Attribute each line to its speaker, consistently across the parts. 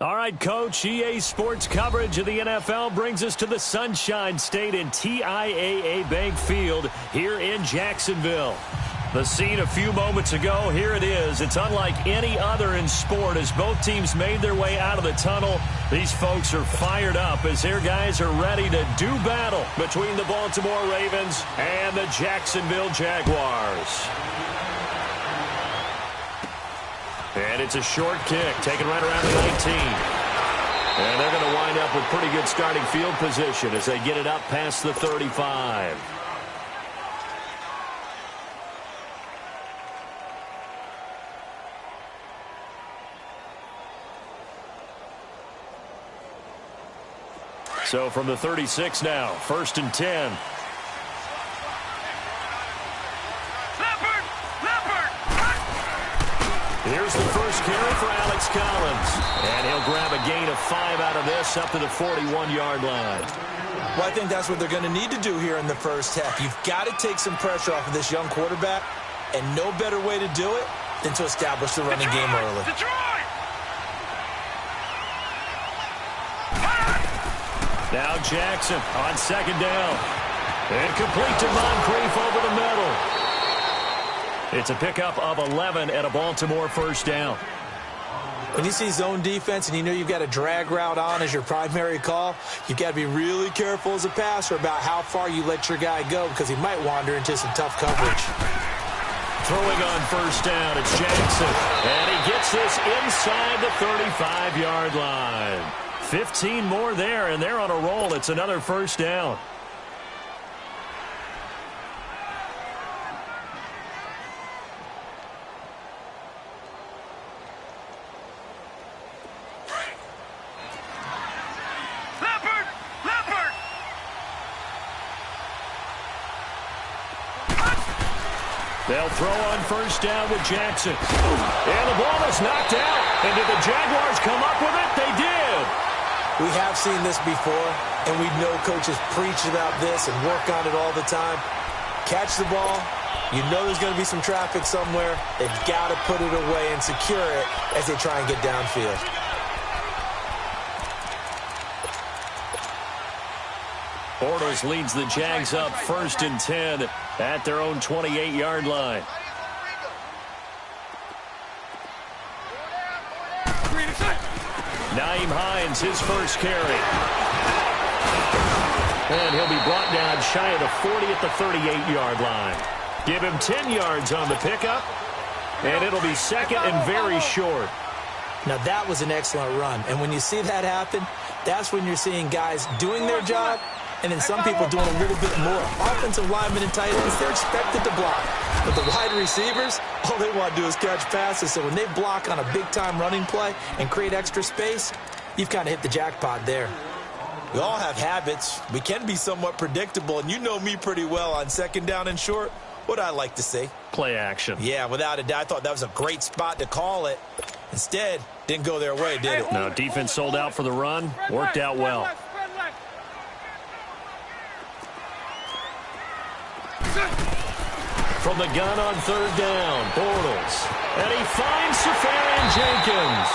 Speaker 1: All right, Coach, EA Sports coverage of the NFL brings us to the Sunshine State in TIAA Bank Field here in Jacksonville. The scene a few moments ago, here it is. It's unlike any other in sport as both teams made their way out of the tunnel. These folks are fired up as their guys are ready to do battle between the Baltimore Ravens and the Jacksonville Jaguars. And it's a short kick, taken right around the 19. And they're going to wind up with pretty good starting field position as they get it up past the 35. So from the 36 now, 1st and 10. Here's the first carry for Alex Collins. And he'll grab a gain of 5 out of this up to the 41-yard line.
Speaker 2: Well, I think that's what they're going to need to do here in the first half. You've got to take some pressure off of this young quarterback, and no better way to do it than to establish the running game early.
Speaker 1: Now Jackson on 2nd down. And complete to Moncrief over the middle. It's a pickup of 11 and a Baltimore first down.
Speaker 2: When you see zone defense and you know you've got a drag route on as your primary call, you've got to be really careful as a passer about how far you let your guy go because he might wander into some tough coverage.
Speaker 1: Throwing on first down, it's Jackson. And he gets this inside the 35-yard line. 15 more there, and they're on a roll. It's another first down. They'll throw on first down with Jackson. And the ball is knocked out. And did the Jaguars come up with it? They did.
Speaker 2: We have seen this before, and we know coaches preach about this and work on it all the time. Catch the ball. You know there's going to be some traffic somewhere. They've got to put it away and secure it as they try and get downfield.
Speaker 1: Bortles leads the Jags up 1st and 10 at their own 28-yard line. Nyheim Hines, his first carry. And he'll be brought down shy of the 40 at the 38-yard line. Give him 10 yards on the pickup, and it'll be 2nd and very short.
Speaker 2: Now, that was an excellent run. And when you see that happen, that's when you're seeing guys doing their job, and then some people doing a little bit more. Offensive linemen and tight ends, they're expected to block. But the wide receivers, all they want to do is catch passes. So when they block on a big-time running play and create extra space, you've kind of hit the jackpot there. We all have habits. We can be somewhat predictable, and you know me pretty well on 2nd down and short. What I like to see.
Speaker 1: Play action.
Speaker 2: Yeah, without a doubt. I thought that was a great spot to call it. Instead, didn't go their way, did it?
Speaker 1: No, defense sold out for the run. Worked out well. From the gun on 3rd down, Bortles. And he finds Safarian-Jenkins.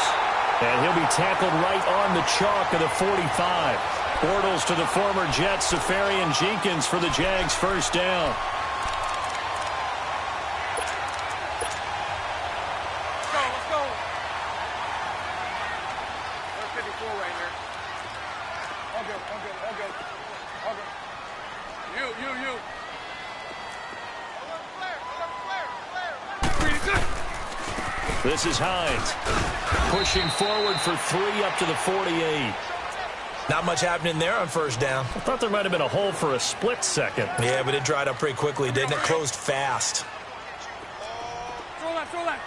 Speaker 1: And he'll be tackled right on the chalk of the 45. Bortles to the former Jet, Safarian-Jenkins for the Jags' first down.
Speaker 3: Let's go. There's 54 right here. All good. You.
Speaker 1: This is Hines pushing forward for 3 up to the 48.
Speaker 2: Not much happening there on first down.
Speaker 1: I thought there might have been a hole for a split second.
Speaker 2: Yeah, but it dried up pretty quickly, didn't it? Closed fast.
Speaker 3: Throw that.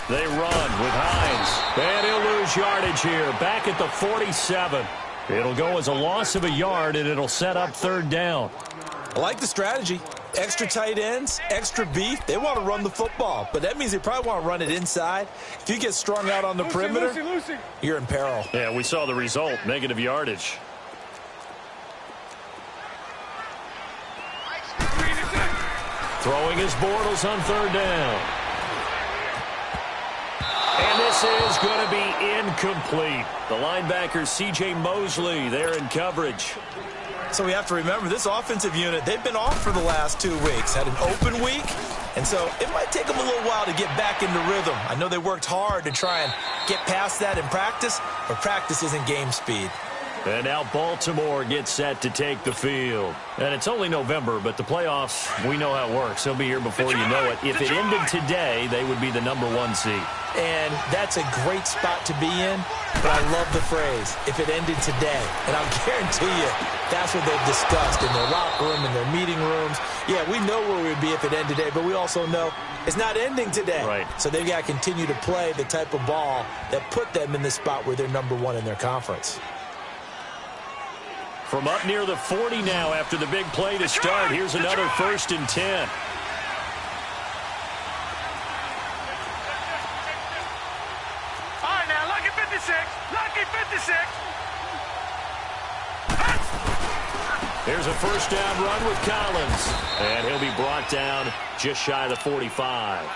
Speaker 1: They run with Hines. And he'll lose yardage here. Back at the 47. It'll go as a loss of a yard, and it'll set up 3rd down.
Speaker 2: I like the strategy. Extra tight ends, extra beef, they want to run the football. But that means they probably want to run it inside. If you get strung out on the perimeter, you're in peril.
Speaker 1: Yeah, we saw the result, negative yardage. Throwing his Bortles on third down. And this is going to be incomplete. The linebacker, C.J. Mosley, there in coverage.
Speaker 2: So we have to remember, this offensive unit, they've been off for the last 2 weeks. Had an open week, and so it might take them a little while to get back into rhythm. I know they worked hard to try and get past that in practice, but practice isn't game speed.
Speaker 1: And now Baltimore gets set to take the field. And it's only November, but the playoffs, we know how it works. They'll be here before you know it. If it ended today, they would be the #1 seed.
Speaker 2: And that's a great spot to be in, but I love the phrase, if it ended today. And I'll guarantee you, that's what they've discussed in their locker room, in their meeting rooms. Yeah, we know where we'd be if it ended today, but we also know it's not ending today.
Speaker 1: Right.
Speaker 2: So they've got to continue to play the type of ball that put them in the spot where they're #1 in their conference.
Speaker 1: From up near the 40 now after the big play to start. Here's another 1st and 10.
Speaker 3: All right, now, lucky 56. Lucky 56.
Speaker 1: Here's a first down run with Collins. And he'll be brought down just shy of the 45.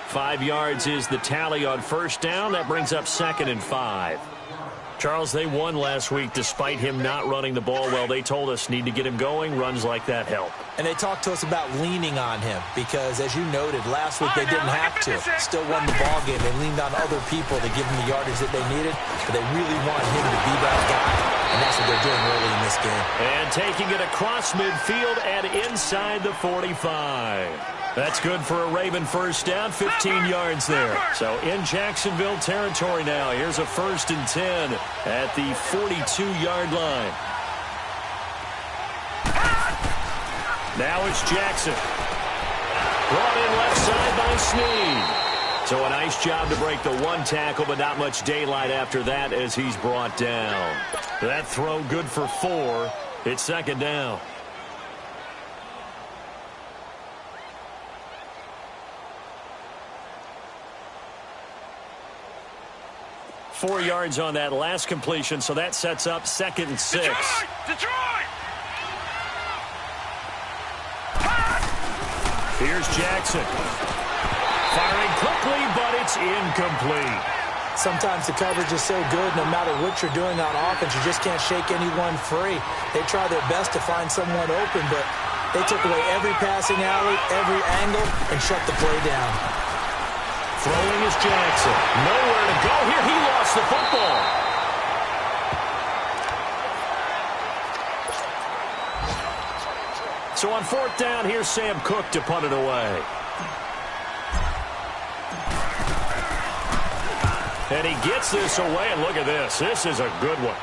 Speaker 1: 5 yards is the tally on first down. That brings up 2nd and 5. Charles, they won last week despite him not running the ball well. They told us need to get him going. Runs like that help.
Speaker 2: And they talked to us about leaning on him because, as you noted, last week they didn't have to. Still won the ball game. They leaned on other people to give them the yardage that they needed, but they really want him to be that guy, and that's what they're doing early in this game.
Speaker 1: And taking it across midfield and inside the 45. That's good for a Raven first down, 15 yards there. So in Jacksonville territory now. Here's a 1st and 10 at the 42-yard line. Now it's Jackson. Brought in left side by Snead. So a nice job to break the 1 tackle, but not much daylight after that as he's brought down. That throw good for 4. It's 2nd down. Four yards on that last completion, so that sets up 2nd and 6.
Speaker 3: Detroit!
Speaker 1: Here's Jackson. Firing quickly, but it's incomplete.
Speaker 2: Sometimes the coverage is so good, no matter what you're doing on offense, you just can't shake anyone free. They try their best to find someone open, but they took away every passing alley, every angle, and shut the play down.
Speaker 1: Throwing is Jackson. Nowhere to go here. He lost the football. So on 4th down, here's Sam Cook to punt it away. And he gets this away, and look at this. This is a good one.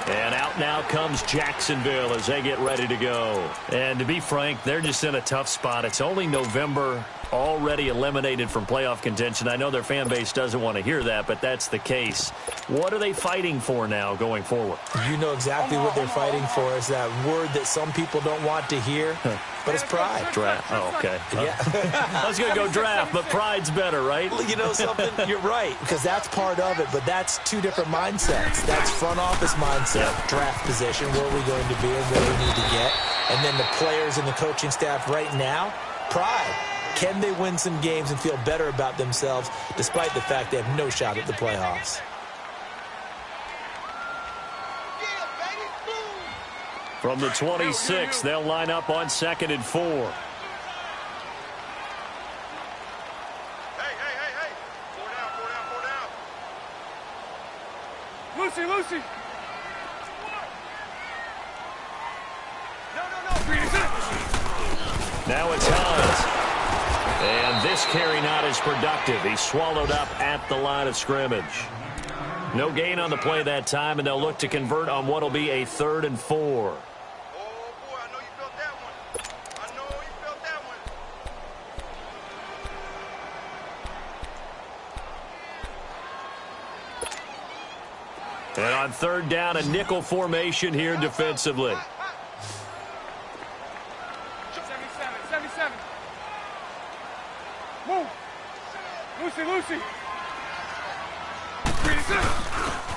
Speaker 1: And out now comes Jacksonville as they get ready to go. And to be frank, they're just in a tough spot. It's only November, already eliminated from playoff contention. I know their fan base doesn't want to hear that, but that's the case. What are they fighting for now going forward?
Speaker 2: You know exactly what they're fighting for. Is that word that some people don't want to hear, but it's pride.
Speaker 1: Draft. Oh, okay.
Speaker 2: Yeah.
Speaker 1: I was going to go draft, but pride's better, right?
Speaker 2: You know something? You're right, because that's part of it, but that's 2 different mindsets. That's front office mindset, draft position, where are we going to be and where we need to get, and then the players and the coaching staff right now, pride. Can they win some games and feel better about themselves despite the fact they have no shot at the playoffs?
Speaker 1: From the 26, they'll line up on 2nd and 4.
Speaker 3: Hey. 4 down. Lucy. No.
Speaker 1: Now it's Hines. And this carry not as productive. He's swallowed up at the line of scrimmage. No gain on the play that time, and they'll look to convert on what will be a 3rd and 4. And on third down, a nickel formation here defensively.
Speaker 3: 77. Move. Lucy.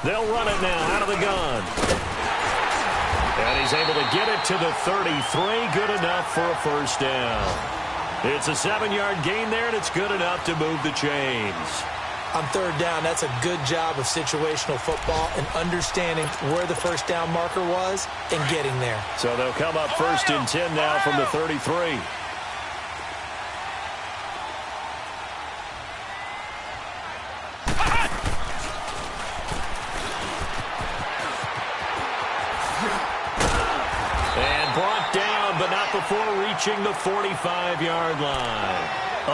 Speaker 1: They'll run it now out of the gun. And he's able to get it to the 33. Good enough for a first down. It's a 7-yard gain there, and it's good enough to move the chains.
Speaker 2: On third down, that's a good job of situational football and understanding where the first down marker was and getting there.
Speaker 1: So they'll come up first and 10 now from the 33. And brought down, but not before reaching the 45-yard line.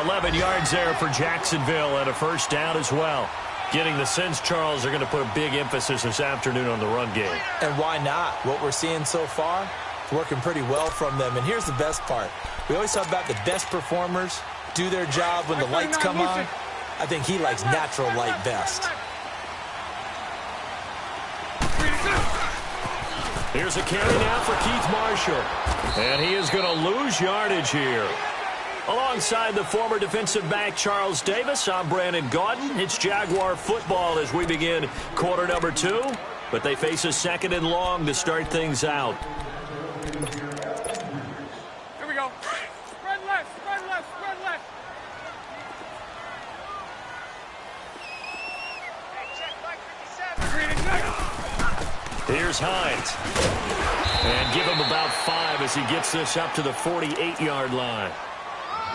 Speaker 1: 11 yards there for Jacksonville and a first down as well. Getting the sense, Charles, are going to put a big emphasis this afternoon on the run game.
Speaker 2: And why not? What we're seeing so far is working pretty well from them. And here's the best part. We always talk about the best performers do their job when the lights come on. I think he likes natural light best.
Speaker 1: Here's a carry now for Keith Marshall. And he is going to lose yardage here. Alongside the former defensive back Charles Davis, I'm Brandon Gaudin. It's Jaguar football as we begin quarter number 2. But they face a second and long to start things out.
Speaker 3: Here we go. Spread left.
Speaker 1: Here's Hines. And give him about 5 as he gets this up to the 48-yard line.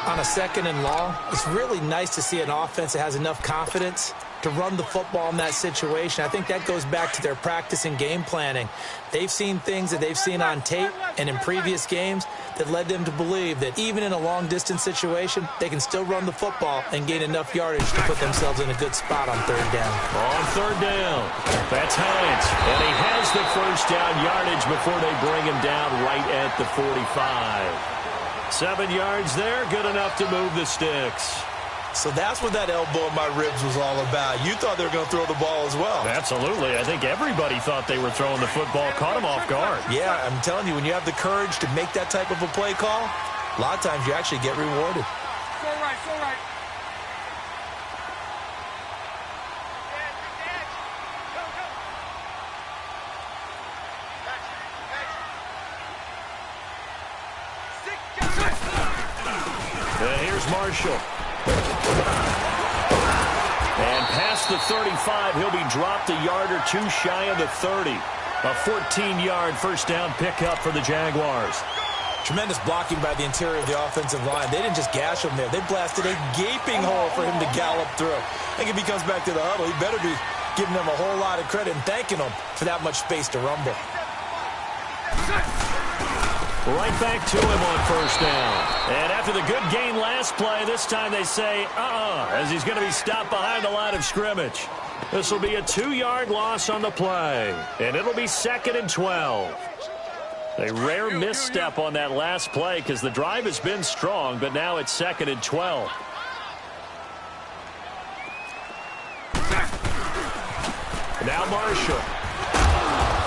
Speaker 2: On a second and long, it's really nice to see an offense that has enough confidence to run the football in that situation. I think that goes back to their practice and game planning. They've seen things that they've seen on tape and in previous games that led them to believe that even in a long-distance situation, they can still run the football and gain enough yardage to put themselves in a good spot on third down.
Speaker 1: On third down, that's Hines. And he has the first down yardage before they bring him down right at the 45. 7 yards there, good enough to move the sticks.
Speaker 2: So that's what that elbow in my ribs was all about. You thought they were going to throw the ball as well.
Speaker 1: Absolutely. I think everybody thought they were throwing the football, caught him off guard.
Speaker 2: Yeah, I'm telling you, when you have the courage to make that type of a play call, a lot of times you actually get rewarded.
Speaker 3: So right.
Speaker 1: And here's Marshall. And past the 35, he'll be dropped a yard or two shy of the 30. A 14-yard first down pickup for the Jaguars.
Speaker 2: Tremendous blocking by the interior of the offensive line. They didn't just gash him there. They blasted a gaping hole for him to gallop through. I think if he comes back to the huddle, he better be giving them a whole lot of credit and thanking them for that much space to rumble.
Speaker 1: Right back to him on first down. And after the good gain last play, this time they say, as he's going to be stopped behind the line of scrimmage. This will be a 2-yard loss on the play. And it'll be 2nd and 12. A rare misstep on that last play because the drive has been strong, but now it's 2nd and 12. Now Marshall.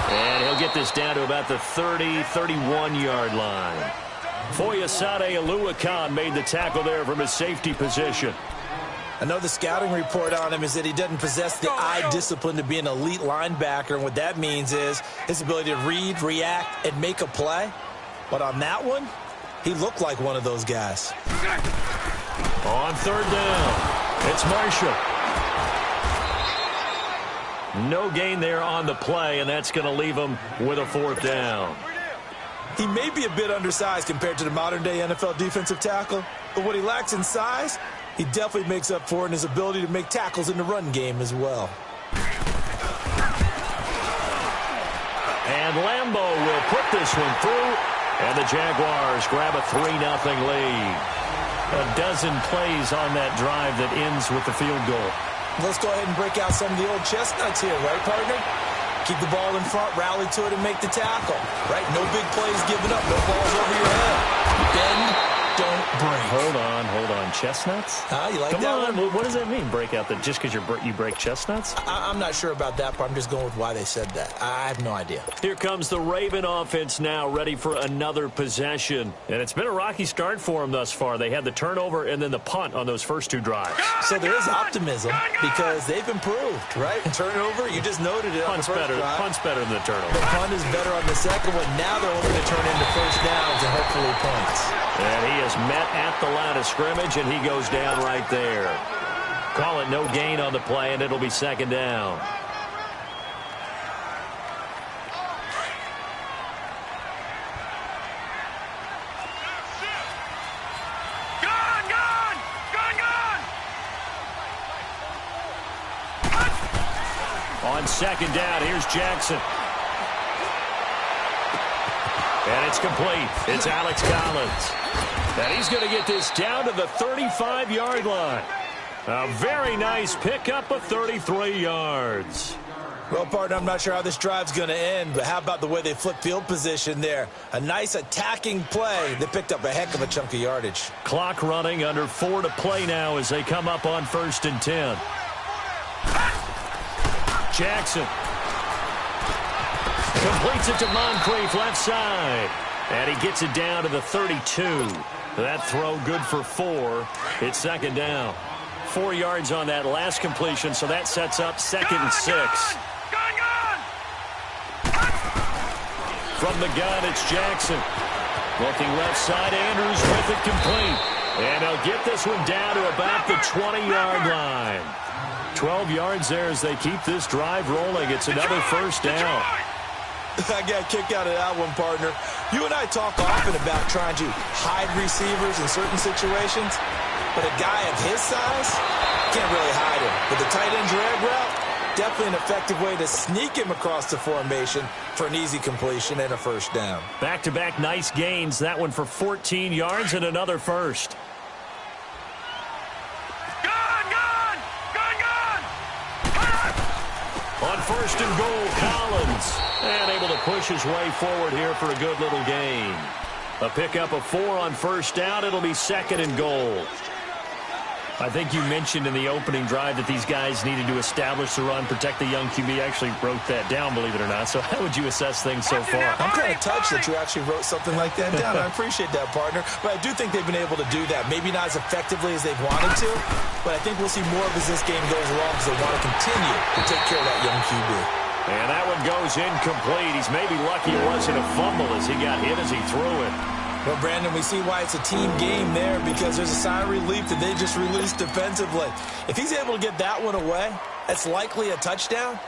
Speaker 1: And he'll get this down to about the 30, 31-yard line. Foyesade Oluwakan made the tackle there from his safety position.
Speaker 2: I know the scouting report on him is that he doesn't possess the eye discipline to be an elite linebacker. And what that means is his ability to read, react, and make a play. But on that one, he looked like one of those guys.
Speaker 1: On third down, it's Marshall. No gain there on the play, and that's going to leave him with a 4th down.
Speaker 2: He may be a bit undersized compared to the modern-day NFL defensive tackle, but what he lacks in size, he definitely makes up for in his ability to make tackles in the run game as well.
Speaker 1: And Lambeau will put this one through, and the Jaguars grab a 3-0 lead. A dozen plays on that drive that ends with the field goal.
Speaker 2: Let's go ahead and break out some of the old chestnuts here, right, partner? Keep the ball in front, rally to it, and make the tackle, right? No big plays given up, no balls over your head. Bend, don't break.
Speaker 1: Hold on. Chestnuts?
Speaker 2: You like
Speaker 1: Come
Speaker 2: that
Speaker 1: on.
Speaker 2: one?
Speaker 1: What does that mean, break out? Just because you break chestnuts?
Speaker 2: I'm not sure about that, but I'm just going with why they said that. I have no idea.
Speaker 1: Here comes the Raven offense now, ready for another possession. And it's been a rocky start for them thus far. They had the turnover and then the punt on those first two drives.
Speaker 2: So there is optimism because they've improved, right? Turnover, you just noted it on the first drive.
Speaker 1: Punt's better than the turnover.
Speaker 2: The punt is better on the second one. Now they're only going to turn into first downs and hopefully points.
Speaker 1: And he is met at the line of scrimmage, and he goes down right there. Call it no gain on the play, and it'll be second down. On second down, here's Jackson. And it's complete. It's Alex Collins. And he's going to get this down to the 35-yard line. A very nice pickup of 33 yards.
Speaker 2: Well, partner, I'm not sure how this drive's going to end, but how about the way they flip field position there? A nice attacking play that picked up a heck of a chunk of yardage.
Speaker 1: Clock running, under 4 to play now as they come up on 1st and 10. Jackson completes it to Moncrief, left side. And he gets it down to the 32. That throw good for 4. It's second down. 4 yards on that last completion, so that sets up 2nd and 6. From the gun, it's Jackson. Looking left side, Andrews with it complete. And he'll get this one down to about the 20-yard line. 12 yards there as they keep this drive rolling. It's another first down.
Speaker 2: I got a kick out of that one, partner. You and I talk often about trying to hide receivers in certain situations, but a guy of his size can't really hide him. With the tight end drag route, definitely an effective way to sneak him across the formation for an easy completion and a first down. Back-to-back nice gains. That one for 14 yards and another first. On 1st and goal, Collins. And able to push his way forward here for a good little gain. A pickup of 4 on 1st down. It'll be 2nd and goal. I think you mentioned in the opening drive that these guys needed to establish the run, protect the young QB. I actually wrote that down, believe it or not. So how would you assess things so far? I'm kind of touched that you actually wrote something like that down. I appreciate that, partner. But I do think they've been able to do that. Maybe not as effectively as they've wanted to, but I think we'll see more of as this game goes along because they want to continue to take care of that young QB. And that one goes incomplete. He's maybe lucky it wasn't a fumble as he got hit as he threw it. Well, Brandon, we see why it's a team game there because there's a sign of relief that they just released defensively. If he's able to get that one away, that's likely a touchdown.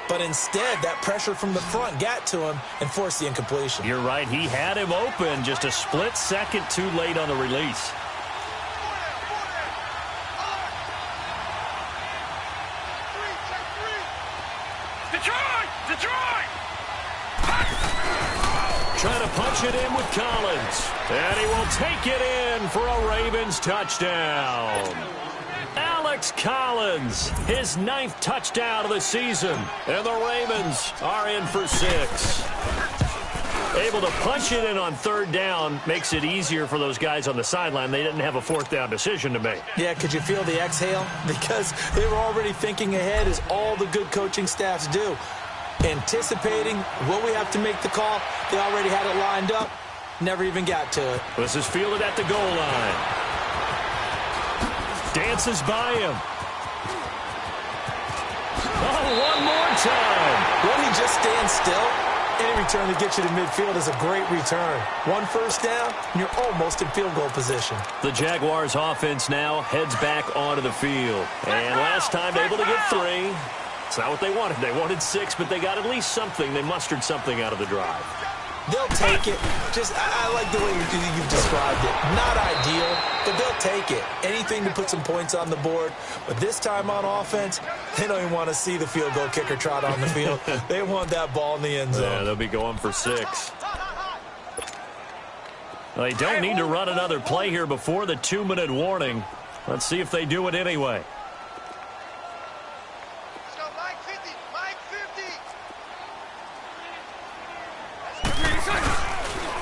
Speaker 2: But instead, that pressure from the front got to him and forced the incompletion. You're right. He had him open, just a split second too late on the release.
Speaker 3: Detroit!
Speaker 1: Trying to punch it in with Collins. And he will take it in for a Ravens touchdown. Alex Collins, his 9th touchdown of the season. And the Ravens are in for 6. Able to punch it in on 3rd down makes it easier for those guys on the sideline. They didn't have a 4th down decision to make. Yeah, could you feel the exhale? Because they were already thinking ahead as all the good coaching staffs do. Anticipating, will we have to make the call? They already had it lined up. Never even got to it. This is fielded at the goal line. Dances by him. Oh, one more time. Won't he just stand still? Any return to get you to midfield is a great return. 1 first down, and you're almost in field goal position. The Jaguars offense now heads back onto the field. And last time able to get 3. It's not what they wanted. They wanted 6, but they got at least something. They mustered something out of the drive. They'll take it. I like the way you've described it. Not ideal, but they'll take it. Anything to put some points on the board. But this time on offense, they don't even want to see the field goal kicker trot on the field. They want that ball in the end zone. Yeah, they'll be going for 6. Well, they don't need to run another play here before the 2-minute warning. Let's see if they do it anyway.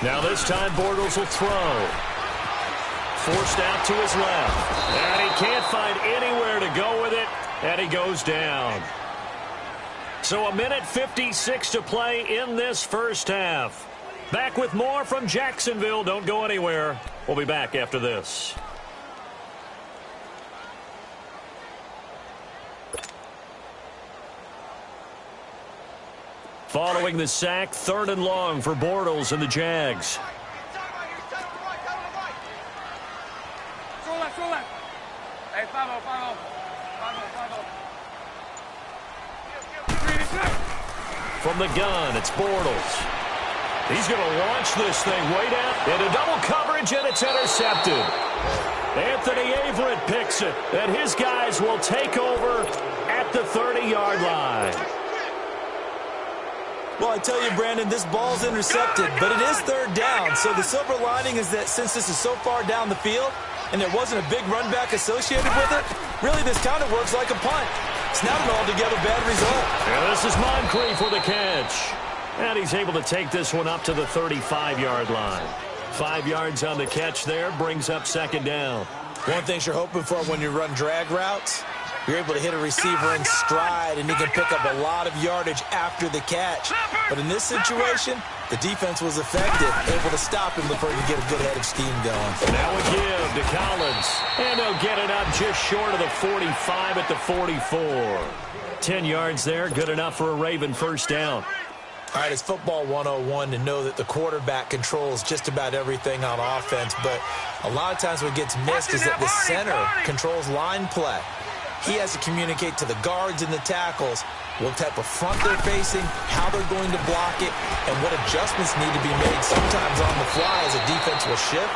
Speaker 1: Now this time Bortles will throw. forced out to his left. And he can't find anywhere to go with it, and he goes down. So 1:56 to play in this first half. Back with more from Jacksonville. Don't go anywhere. We'll be back after this. Following the sack, 3rd and long for Bortles and the Jags.
Speaker 3: Hey, 5-0.
Speaker 1: From the gun, it's Bortles. He's going to launch this thing way down into double coverage, and it's intercepted. Anthony Averett picks it, and his guys will take over at the 30-yard line.
Speaker 2: Well, I tell you, Brandon, this ball's intercepted, but it is 3rd down. So the silver lining is that since this is so far down the field and there wasn't a big run back associated with it, really this kind of works like a punt. It's not an altogether bad result.
Speaker 1: And this is Moncrief with a catch. And he's able to take this one up to the 35-yard line. 5 yards on the catch there, brings up 2nd down.
Speaker 2: One thing you're hoping for when you run drag routes, you're able to hit a receiver in stride, and he can pick up a lot of yardage after the catch. But in this situation, the defense was effective, able to stop him before he could get a good head of steam going.
Speaker 1: Now a give to Collins, and they'll get it up just short of the 45 at the 44. 10 yards there, good enough for a Raven first down.
Speaker 2: All right, it's football 101 to know that the quarterback controls just about everything on offense, but a lot of times what gets missed is that the center controls line play. He has to communicate to the guards and the tackles what type of front they're facing, how they're going to block it, and what adjustments need to be made sometimes on the fly as a defense will shift.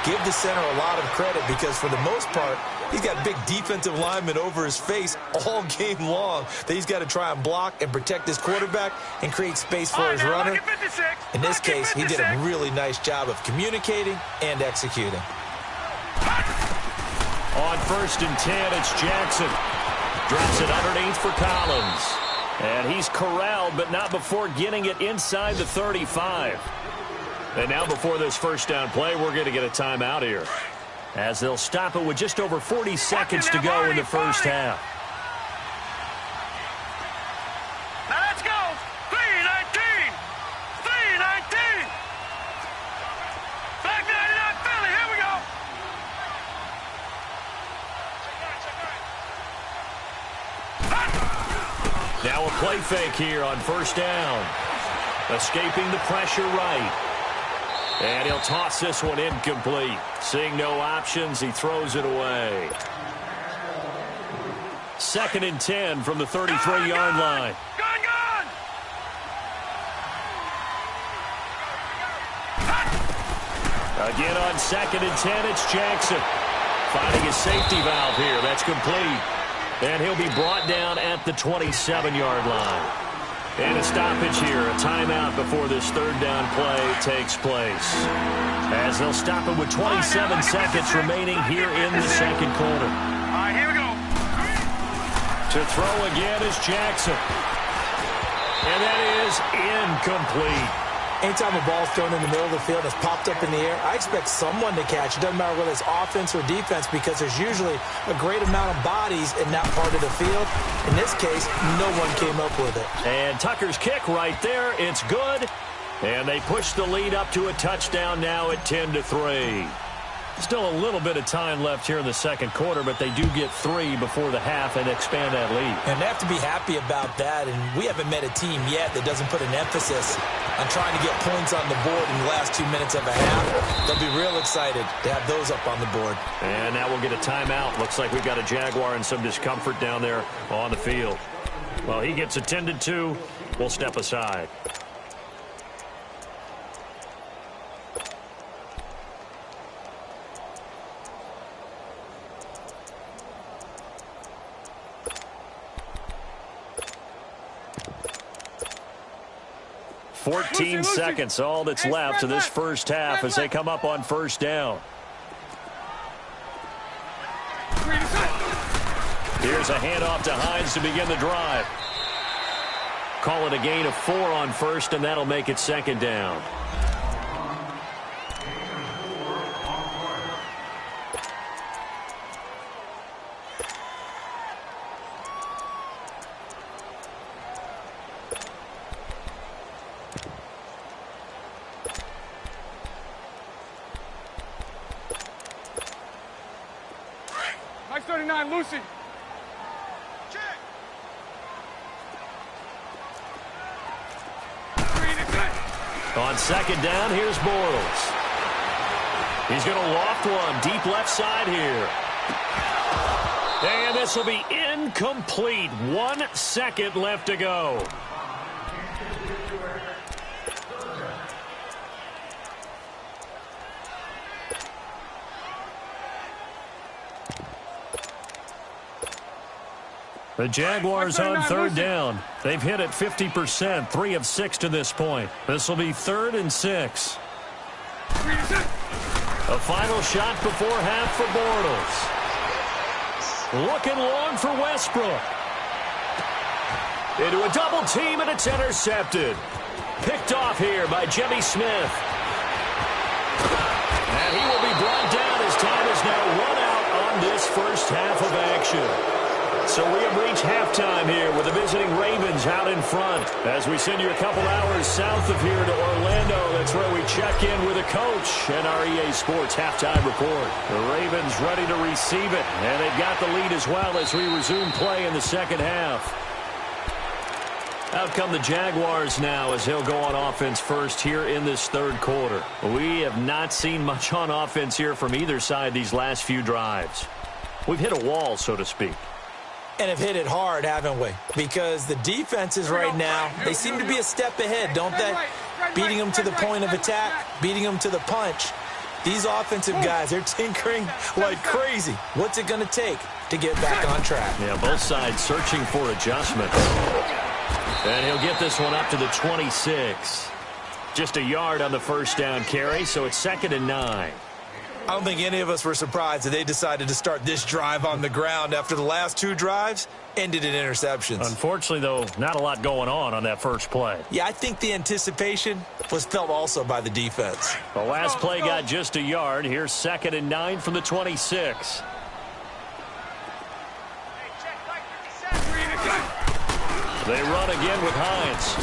Speaker 2: Give the center a lot of credit because for the most part, he's got big defensive linemen over his face all game long that he's got to try and block and protect his quarterback and create space for his runner. In this case, he did a really nice job of communicating and executing.
Speaker 1: On 1st and 10, it's Jackson. Drops it underneath for Collins. And he's corralled, but not before getting it inside the 35. And now before this first down play, we're going to get a timeout here, as they'll stop it with just over 40 seconds to go in the first half.
Speaker 3: Now let's go. 3-19. 3-19. Back 99 Philly. Here we go.
Speaker 1: Now a play fake here on first down. Escaping the pressure right. And he'll toss this one incomplete. Seeing no options, he throws it away. 2nd and 10 from the 33-yard line.
Speaker 3: Gone.
Speaker 1: Again on 2nd and 10, it's Jackson. Finding a safety valve here. That's complete. And he'll be brought down at the 27-yard line. And a stoppage here, a timeout before this 3rd down play takes place. As they'll stop it with 27 seconds remaining here in the 2nd quarter.
Speaker 3: All right, here we go.
Speaker 1: To throw again is Jackson. And that is incomplete.
Speaker 2: Anytime a ball's thrown in the middle of the field and it's popped up in the air, I expect someone to catch. It doesn't matter whether it's offense or defense because there's usually a great amount of bodies in that part of the field. In this case, no one came up with it.
Speaker 1: And Tucker's kick right there. It's good. And they push the lead up to a touchdown now at 10-3. Still a little bit of time left here in the 2nd quarter, but they do get 3 before the half and expand that lead.
Speaker 2: And they have to be happy about that, and we haven't met a team yet that doesn't put an emphasis on trying to get points on the board in the last 2 minutes of a half. They'll be real excited to have those up on the board.
Speaker 1: And now we'll get a timeout. Looks like we've got a Jaguar and some discomfort down there on the field. Well, he gets attended to. We'll step aside. Fourteen seconds, all that's left to this first half as they come up on first down. Here's a handoff to Hines to begin the drive. Call it a gain of 4 on first, and that'll make it 2nd down.
Speaker 3: 29, Lucy. Check.
Speaker 1: On second down, here's Bortles. He's going to loft one deep left side here. And this will be incomplete. 1 second left to go. The Jaguars on third down. They've hit it 50%, 3 of 6 to this point. This will be 3rd and 6. A final shot before half for Bortles. Looking long for Westbrook. Into a double team, and it's intercepted. Picked off here by Jimmy Smith. And he will be brought down as time is now run out on this first half of action. So we have reached halftime here with the visiting Ravens out in front. As we send you a couple hours south of here to Orlando, that's where we check in with a coach and our EA Sports halftime report. The Ravens ready to receive it, and they've got the lead as well as we resume play in the second half. Out come the Jaguars now as he'll go on offense first here in this third quarter. We have not seen much on offense here from either side these last few drives. We've hit a wall, so to speak.
Speaker 2: And have hit it hard, haven't we? Because the defenses right now, they seem to be a step ahead, don't they? Beating them to the point of attack, beating them to the punch. These offensive guys, they're tinkering like crazy. What's it going to take to get back on track?
Speaker 1: Yeah, both sides searching for adjustments. And he'll get this one up to the 26. Just a yard on the first down carry, so it's 2nd and 9.
Speaker 2: I don't think any of us were surprised that they decided to start this drive on the ground after the last 2 drives ended in interceptions.
Speaker 1: Unfortunately, though, not a lot going on that first play.
Speaker 2: Yeah, I think the anticipation was felt also by the defense.
Speaker 1: The last play got just a yard. Here's 2nd and 9 from the 26. They run again with Hines.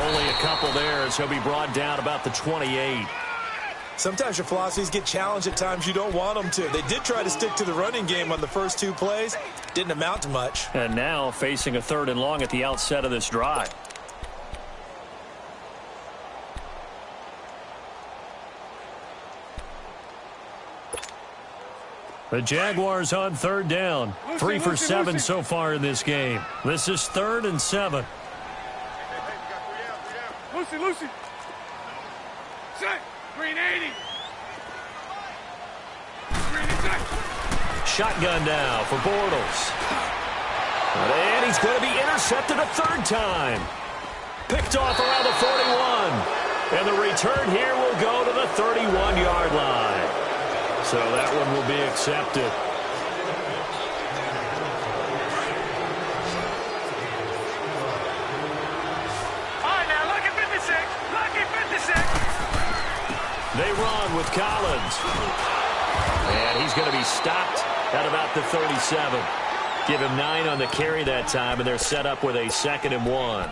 Speaker 1: Only a couple there as he'll be brought down about the 28.
Speaker 2: Sometimes your philosophies get challenged at times you don't want them to. They did try to stick to the running game on the first 2 plays. Didn't amount to much.
Speaker 1: And now facing a 3rd and long at the outset of this drive. The Jaguars on 3rd down. 3 for 7 so far in this game. This is 3rd and 7.
Speaker 3: Lucy. Set. Green 80. Green attack.
Speaker 1: Shotgun now for Bortles. And he's going to be intercepted a 3rd time. Picked off around the 41. And the return here will go to the 31-yard line. So that one will be accepted.
Speaker 3: All right, now, lucky 56. Lucky 56.
Speaker 1: They run with Collins. And he's going to be stopped at about the 37. Give him 9 on the carry that time, and they're set up with a 2nd and 1.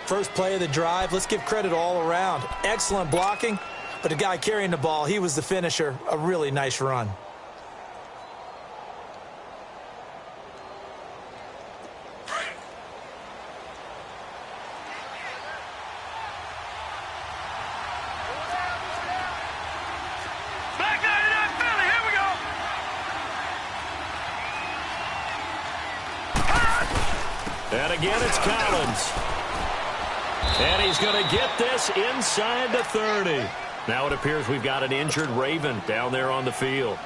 Speaker 2: First play of the drive, let's give credit all around. Excellent blocking, but the guy carrying the ball, he was the finisher. A really nice run.
Speaker 1: And again, it's Collins. And he's going to get this inside the 30. Now it appears we've got an injured Raven down there on the field.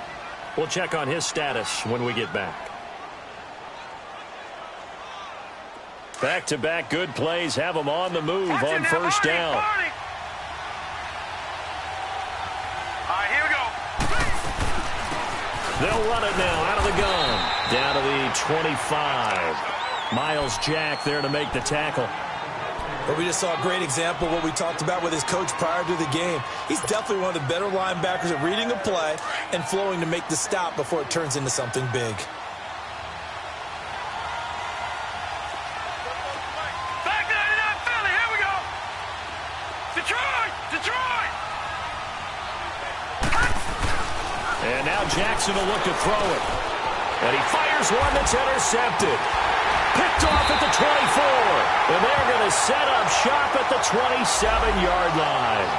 Speaker 1: We'll check on his status when we get back. Back-to-back good plays have him on the move on first down.
Speaker 3: All right, here we go.
Speaker 1: They'll run it now out of the gun. Down to the 25. Miles Jack there to make the tackle.
Speaker 2: But we just saw a great example of what we talked about with his coach prior to the game. He's definitely one of the better linebackers at reading a play and flowing to make the stop before it turns into something big.
Speaker 3: Back 99 Philly, here we go. Detroit!
Speaker 1: And now Jackson will look to throw it. And he fires one that's intercepted. Picked off at the 24. And they're going to set up shop at the 27-yard line.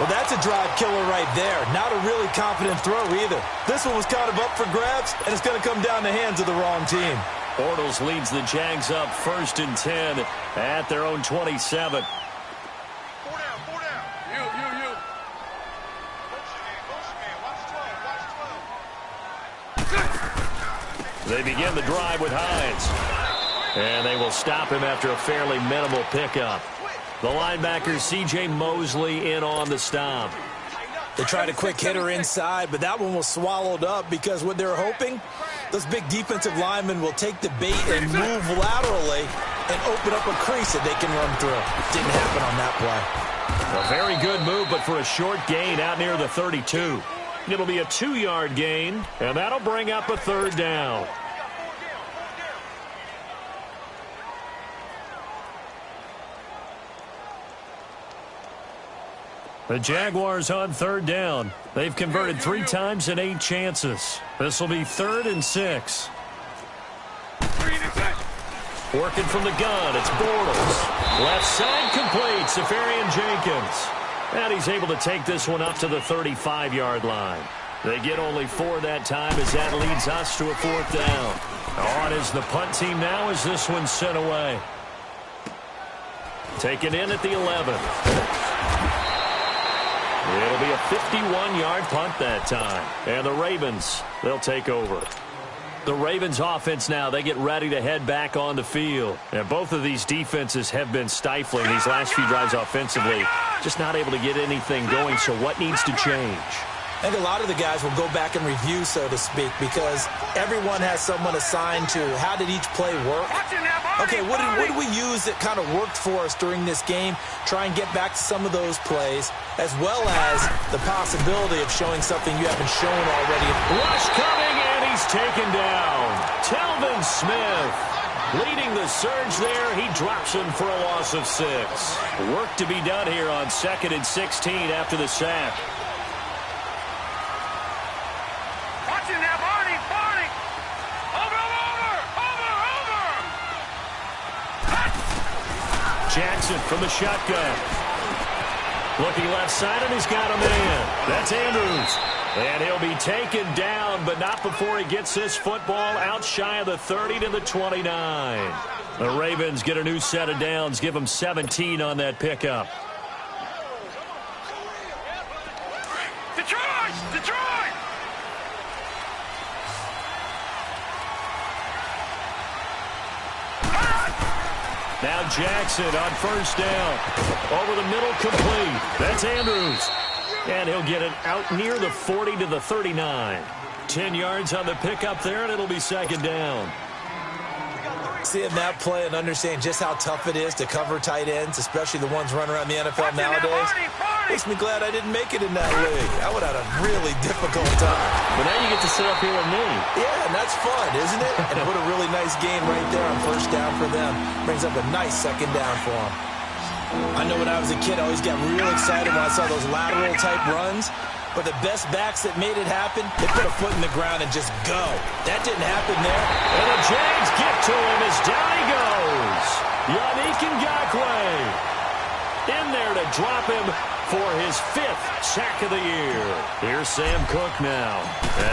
Speaker 2: Well, that's a drive killer right there. Not a really confident throw either. This one was kind of up for grabs, and it's going to come down the hands of the wrong team.
Speaker 1: Bortles leads the Jags up 1st and 10 at their own 27.
Speaker 3: 4 down, 4 down. You. Motion man. Watch 12.
Speaker 1: They begin the drive with Hines. And they will stop him after a fairly minimal pickup. The linebacker, C.J. Mosley, in on the stop.
Speaker 2: They tried a quick hitter inside, but that one was swallowed up because what they're hoping, those big defensive linemen will take the bait and move laterally and open up a crease that they can run through. Didn't happen on that play.
Speaker 1: A very good move, but for a short gain out near the 32. It'll be a 2-yard gain, and that'll bring up a 3rd down. The Jaguars on 3rd down. They've converted 3 times in 8 chances. This will be 3rd and 6. Working from the gun, it's Bortles. Left side complete, Safarian Jenkins. And he's able to take this one up to the 35-yard line. They get only 4 that time as that leads us to a 4th down. On is the punt team now as this one's sent away. Taken in at the 11. It'll be a 51-yard punt that time. And the Ravens, they'll take over. The Ravens offense now, they get ready to head back on the field. And both of these defenses have been stifling these last few drives offensively. Just not able to get anything going, so what needs to change?
Speaker 2: I think a lot of the guys will go back and review, so to speak, because everyone has someone assigned to how did each play work. Okay, what did we use that kind of worked for us during this game? Try and get back to some of those plays, as well as the possibility of showing something you haven't shown already.
Speaker 1: Rush coming, and he's taken down. Telvin Smith leading the surge there. He drops him for a loss of 6. Work to be done here on 2nd and 16 after the sack. Jackson from the shotgun. Looking left side, and he's got a man. That's Andrews. And he'll be taken down, but not before he gets this football out shy of the 30 to the 29. The Ravens get a new set of downs, give them 17 on that pickup.
Speaker 3: Detroit!
Speaker 1: Now Jackson on 1st down. Over the middle, complete. That's Andrews. And he'll get it out near the 40 to the 39. 10 yards on the pickup there, and it'll be 2nd down.
Speaker 2: Seeing that play and understanding just how tough it is to cover tight ends, especially the ones running around the NFL nowadays, makes me glad I didn't make it in that league. I would have had a really difficult time.
Speaker 1: But now you get to sit up here with me.
Speaker 2: Yeah, and that's fun, isn't it? And put a really nice game right there on 1st down for them. Brings up a nice 2nd down for them. I know when I was a kid, I always got real excited when I saw those lateral-type runs. But the best backs that made it happen, they put a foot in the ground and just go. That didn't happen there.
Speaker 1: And the Jags get to him as down he goes. Yannick Ngakoue in there to drop him for his 5th sack of the year. Here's Sam Cook now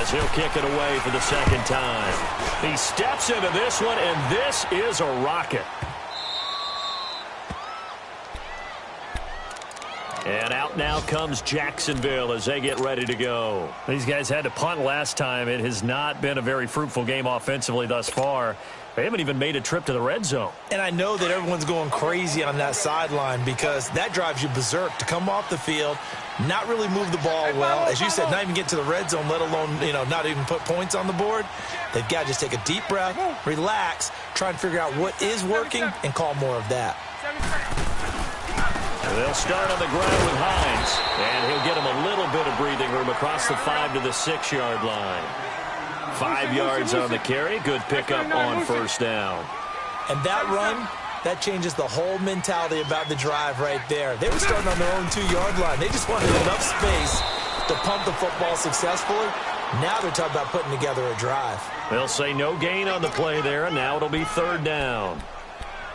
Speaker 1: as he'll kick it away for the 2nd time. He steps into this one, and this is a rocket. And out now comes Jacksonville as they get ready to go. These guys had to punt last time. It has not been a very fruitful game offensively thus far. They haven't even made a trip to the red zone.
Speaker 2: And I know that everyone's going crazy on that sideline because that drives you berserk to come off the field, not really move the ball well. As you said, not even get to the red zone, let alone, not even put points on the board. They've got to just take a deep breath, relax, try and figure out what is working, and call more of that.
Speaker 1: They'll start on the ground with Hines, and he'll get him a little bit of breathing room across the 5 to the 6-yard line. 5 yards on the carry. Good pickup on 1st down.
Speaker 2: And that run, that changes the whole mentality about the drive right there. They were starting on their own 2-yard line. They just wanted enough space to pump the football successfully. Now they're talking about putting together a drive.
Speaker 1: They'll say no gain on the play there, and now it'll be third down.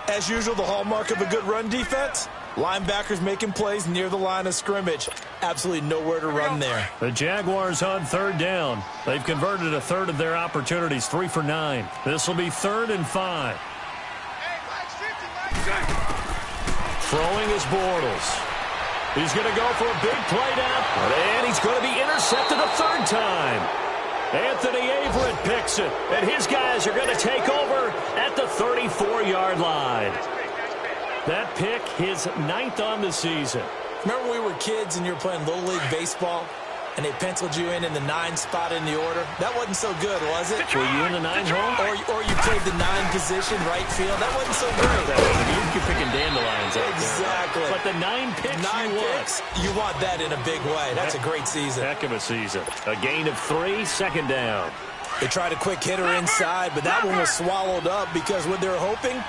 Speaker 2: As usual, the hallmark of a good run defense, linebackers making plays near the line of scrimmage. Absolutely nowhere to run there.
Speaker 1: The Jaguars on third down. They've converted a third of their opportunities, 3 for 9. This will be 3rd and 5. Throwing is Bortles. He's going to go for a big play down, and he's going to be intercepted a third time. Anthony Averett picks it, and his guys are going to take over at the 34-yard line. That pick, his 9th on the season.
Speaker 2: Remember we were kids and you were playing Little League Baseball, and they penciled you in the 9 spot in the order? That wasn't so good, was it?
Speaker 1: Were you in the 9 hole?
Speaker 2: Or you played the 9 position, right field? That wasn't so great.
Speaker 1: You're picking dandelions out
Speaker 2: exactly.
Speaker 1: There. But the 9 picks
Speaker 2: 9 picks, you want that in a big way. That's a great season.
Speaker 1: Heck of a season. A gain of 3, 2nd down.
Speaker 2: They tried a quick hitter inside, but that one was swallowed up because what they're hoping,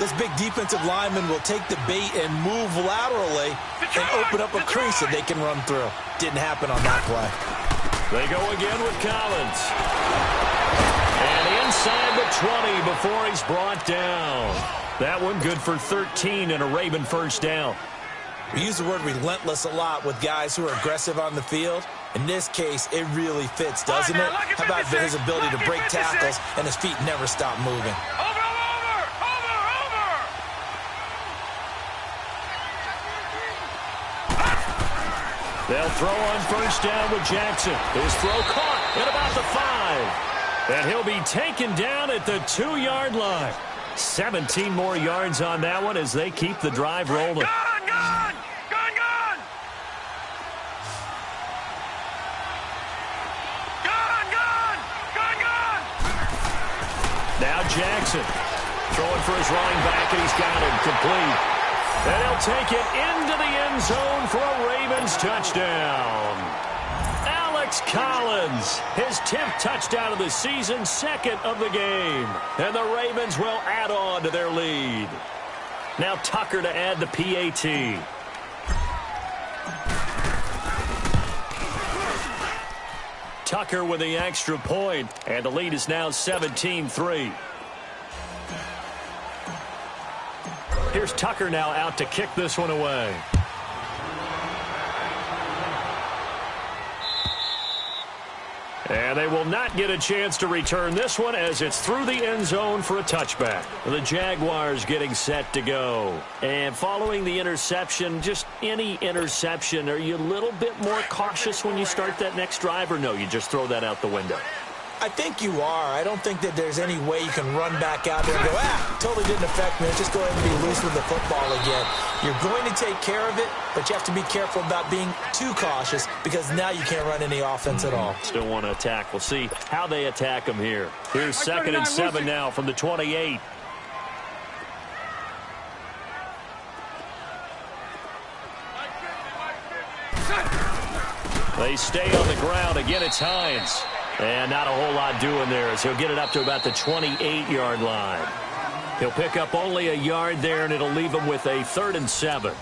Speaker 2: those big defensive linemen will take the bait and move laterally and open up a crease that they can run through. Didn't happen on that play.
Speaker 1: They go again with Collins. And inside the 20 before he's brought down. That one good for 13 and a Raven first down.
Speaker 2: We use the word relentless a lot with guys who are aggressive on the field. In this case, it really fits, doesn't it? How about his ability to break tackles and his feet never stop moving?
Speaker 1: They'll throw on first down with Jackson. His throw caught at about the 5. And he'll be taken down at the 2-yard line. 17 more yards on that one as they keep the drive rolling.
Speaker 3: Gone!
Speaker 1: Now Jackson throwing for his running back, and he's got him complete. And he'll take it into the end zone for a Ravens touchdown. Alex Collins, his 10th touchdown of the season, 2nd of the game. And the Ravens will add on to their lead. Now Tucker to add the PAT. Tucker with the extra point, and the lead is now 17-3. Here's Tucker now out to kick this one away. And they will not get a chance to return this one as it's through the end zone for a touchback. The Jaguars getting set to go. And following the interception, just any interception, are you a little bit more cautious when you start that next drive, or no, you just throw that out the window?
Speaker 2: I think you are. I don't think that there's any way you can run back out there and go, totally didn't affect me. Let's just go ahead and be loose with the football again. You're going to take care of it, but you have to be careful about being too cautious because now you can't run any offense at all.
Speaker 1: Still want to attack. We'll see how they attack them here. Here's 2nd and 7 now from the 28. They stay on the ground. Again, it's Hines. And not a whole lot doing there as he'll get it up to about the 28-yard line. He'll pick up only a yard there, and it'll leave him with a 3rd and 7.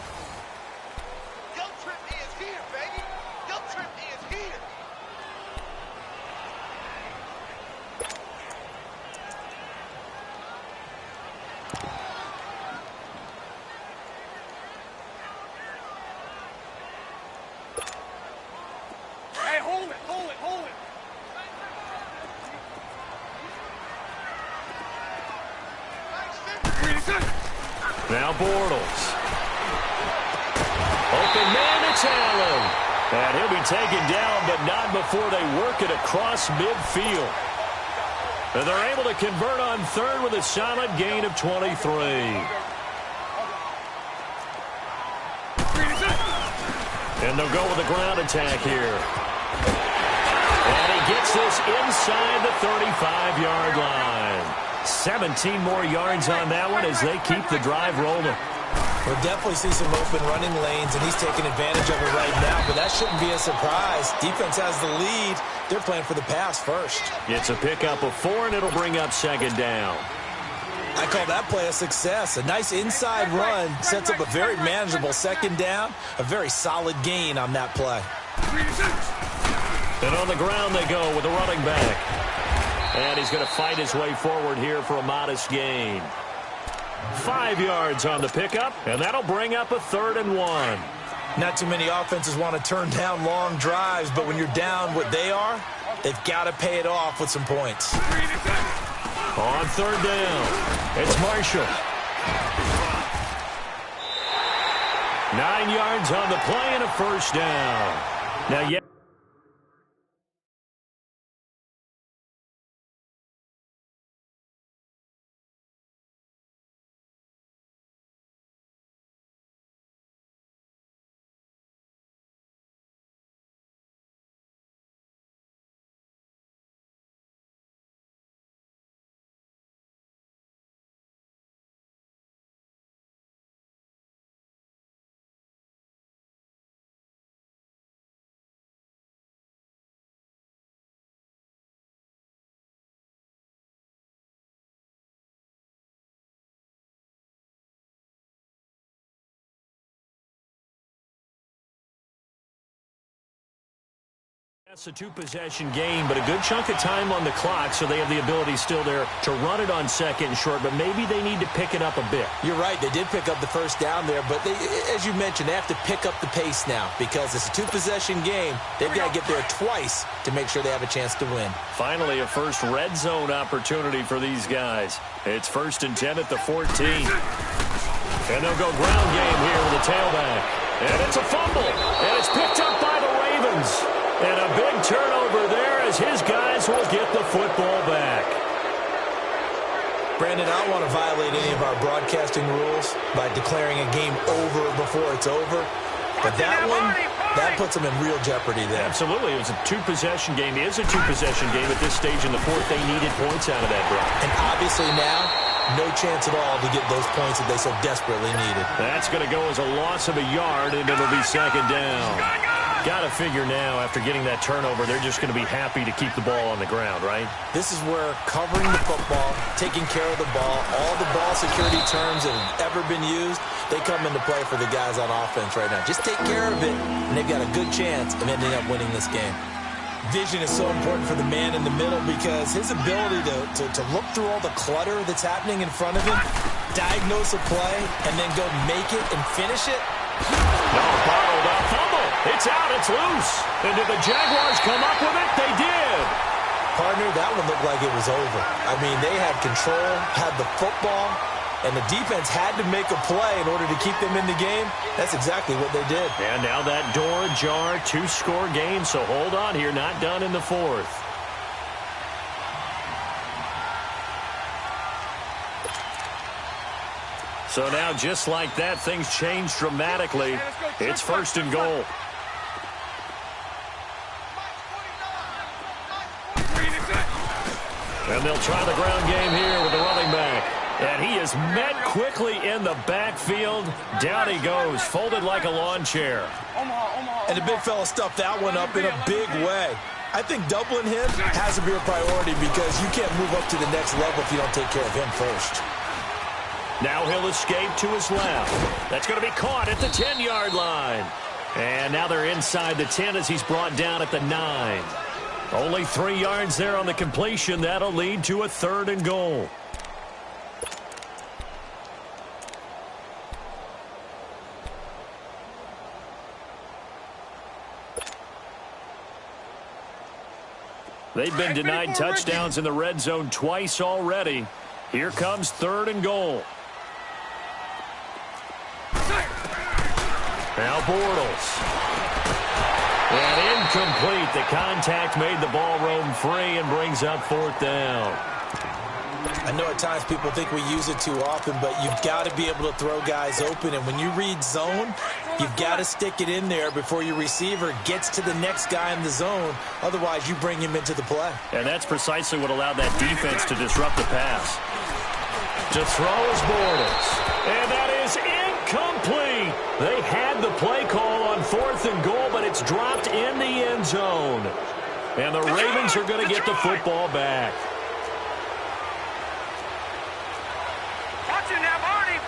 Speaker 1: Now Bortles. Open man, it's Allen. And he'll be taken down, but not before they work it across midfield. And they're able to convert on 3rd with a solid gain of 23. And they'll go with a ground attack here. And he gets this inside the 35-yard line. 17 more yards on that one as they keep the drive rolling.
Speaker 2: We'll definitely see some open running lanes, and he's taking advantage of it right now, but that shouldn't be a surprise. Defense has the lead. They're playing for the pass first.
Speaker 1: It's a pickup of 4, and it'll bring up 2nd down.
Speaker 2: I call that play a success. A nice inside run sets up a very manageable 2nd down. A very solid gain on that play.
Speaker 1: And on the ground they go with the running back. And he's going to fight his way forward here for a modest gain. 5 yards on the pickup, and that'll bring up a 3rd and 1.
Speaker 2: Not too many offenses want to turn down long drives, but when you're down what they are, they've got to pay it off with some points.
Speaker 1: On 3rd down, it's Marshall. 9 yards on the play and a 1st down. Now, yeah. That's a 2-possession game, but a good chunk of time on the clock, so they have the ability still there to run it on 2nd and short, but maybe they need to pick it up a bit.
Speaker 2: You're right. They did pick up the 1st down there, but as you mentioned, they have to pick up the pace now because it's a 2-possession game. They've got to get there twice to make sure they have a chance to win.
Speaker 1: Finally, a first red zone opportunity for these guys. It's 1st and 10 at the 14. And they'll go ground game here with the tailback. And it's a fumble, and it's picked up by the Ravens. And a big turnover there as his guys will get the football back.
Speaker 2: Brandon, I don't want to violate any of our broadcasting rules by declaring a game over before it's over. But that one, that puts them in real jeopardy there.
Speaker 1: Absolutely. It was a 2-possession game. It is a 2-possession game at this stage in the 4th. They needed points out of that, Brock.
Speaker 2: And obviously now, no chance at all to get those points that they so desperately needed.
Speaker 1: That's going to go as a loss of a yard, and it'll be 2nd down. Got to figure now, after getting that turnover, they're just going to be happy to keep the ball on the ground, right?
Speaker 2: This is where covering the football, taking care of the ball, all the ball security terms that have ever been used, they come into play for the guys on offense right now. Just take care of it, and they've got a good chance of ending up winning this game. Vision is so important for the man in the middle because his ability to look through all the clutter that's happening in front of him, diagnose a play, and then go make it and finish it.
Speaker 1: No, bottled up. Fumble. It's out. It's loose. And did the Jaguars come up with it? They did.
Speaker 2: Partner, that one looked like it was over. I mean, they had control, had the football, and the defense had to make a play in order to keep them in the game. That's exactly what they did.
Speaker 1: And now that door ajar, 2-score game, so hold on here. Not done in the 4th. So now, just like that, things change dramatically. It's 1st and goal. And they'll try the ground game here with the running back. And he is met quickly in the backfield. Down he goes, folded like a lawn chair.
Speaker 2: And the big fella stuffed that one up in a big way. I think doubling him has to be a priority because you can't move up to the next level if you don't take care of him first.
Speaker 1: Now he'll escape to his left. That's going to be caught at the 10-yard line. And now they're inside the 10 as he's brought down at the 9. Only 3 yards there on the completion. That'll lead to a 3rd and goal. They've been denied touchdowns in the red zone twice already. Here comes 3rd and goal. Now Bortles. And incomplete. The contact made the ball roam free and brings up 4th down.
Speaker 2: I know at times people think we use it too often, but you've got to be able to throw guys open. And when you read zone, you've got to stick it in there before your receiver gets to the next guy in the zone. Otherwise, you bring him into the play.
Speaker 1: And that's precisely what allowed that defense to disrupt the pass. To throw is Bortles. And that is incomplete. They had the play call on 4th and goal, but it's dropped in the end zone. And the Ravens are going to get the football back.
Speaker 3: Watching now, Barney.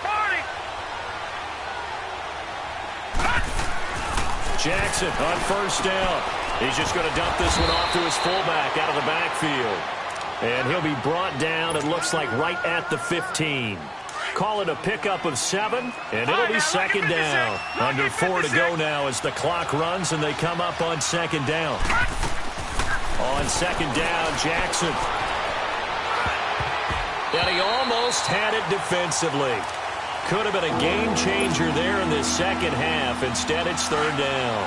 Speaker 1: Jackson on 1st down. He's just going to dump this one off to his fullback out of the backfield. And he'll be brought down, it looks like, right at the 15. Call it a pickup of 7, and it'll be second down. Under 4 to go now as the clock runs, and they come up on second down. On second down, Jackson. And he almost had it defensively. Could have been a game changer there in this second half. Instead, it's third down.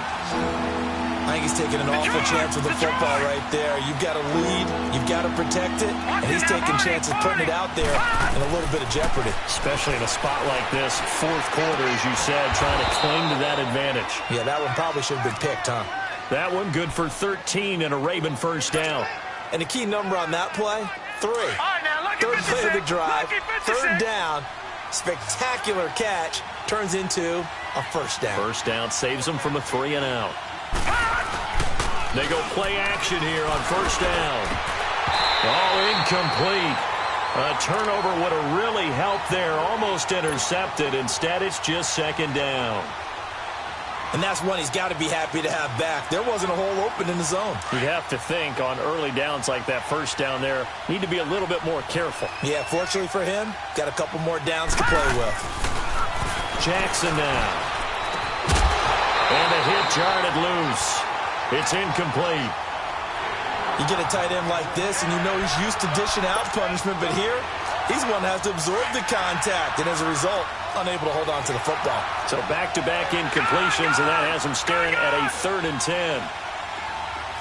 Speaker 2: I think he's taking an awful chance with the football right there. You've got to lead, you've got to protect it, and he's taking chances putting it out there in a little bit of jeopardy.
Speaker 1: Especially in a spot like this, fourth quarter, as you said, trying to cling to that advantage.
Speaker 2: Yeah, that one probably should have been picked, huh?
Speaker 1: That one good for 13 and a Raven first down.
Speaker 2: And the key number on that play, 3. Third play of the drive, third down, spectacular catch, turns into a first down.
Speaker 1: First down saves them from a 3 and out. They go play action here on first down. Oh, incomplete. A turnover would have really helped there. Almost intercepted. Instead, it's just second down.
Speaker 2: And that's one he's got to be happy to have back. There wasn't a hole open in the zone.
Speaker 1: You'd have to think on early downs like that first down there, need to be a little bit more careful.
Speaker 2: Yeah, fortunately for him, got a couple more downs to play with.
Speaker 1: Jackson now. And a hit jarred loose. It's incomplete.
Speaker 2: You get a tight end like this, and you know he's used to dishing out punishment, but here, he's the one that has to absorb the contact, and as a result, unable to hold on to the football.
Speaker 1: So back-to-back incompletions, and that has him staring at a 3rd and 10.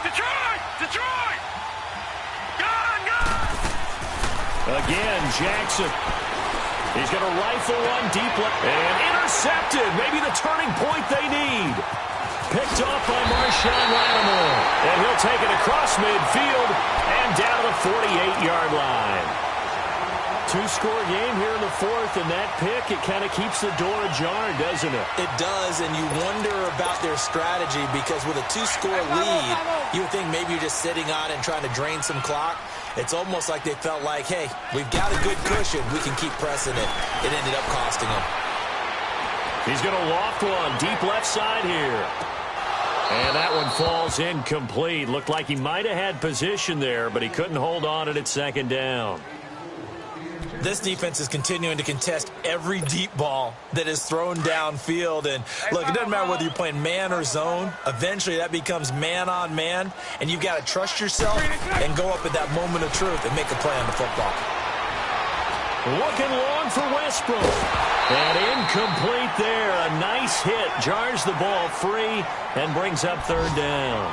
Speaker 3: Detroit! Detroit! Gone!
Speaker 1: Again, Jackson. He's going to rifle one deep left. And intercepted. Maybe the turning point they need. Picked off by Marshawn Lattimore. And he'll take it across midfield and down to the 48-yard line. 2-score game here in the 4th, and that pick, it kind of keeps the door ajar, doesn't it?
Speaker 2: It does, and you wonder about their strategy because with a 2-score lead, you would think maybe you're just sitting on it and trying to drain some clock. It's almost like they felt like, hey, we've got a good cushion. We can keep pressing it. It ended up costing them.
Speaker 1: He's going to loft one deep left side here. And that one falls incomplete. Looked like he might have had position there, but he couldn't hold on it at second down.
Speaker 2: This defense is continuing to contest every deep ball that is thrown downfield. And, look, it doesn't matter whether you're playing man or zone. Eventually, that becomes man-on-man, and you've got to trust yourself and go up at that moment of truth and make a play on the football.
Speaker 1: Looking long for Westbrook. And incomplete there. A nice hit. Jars the ball free and brings up 3rd down.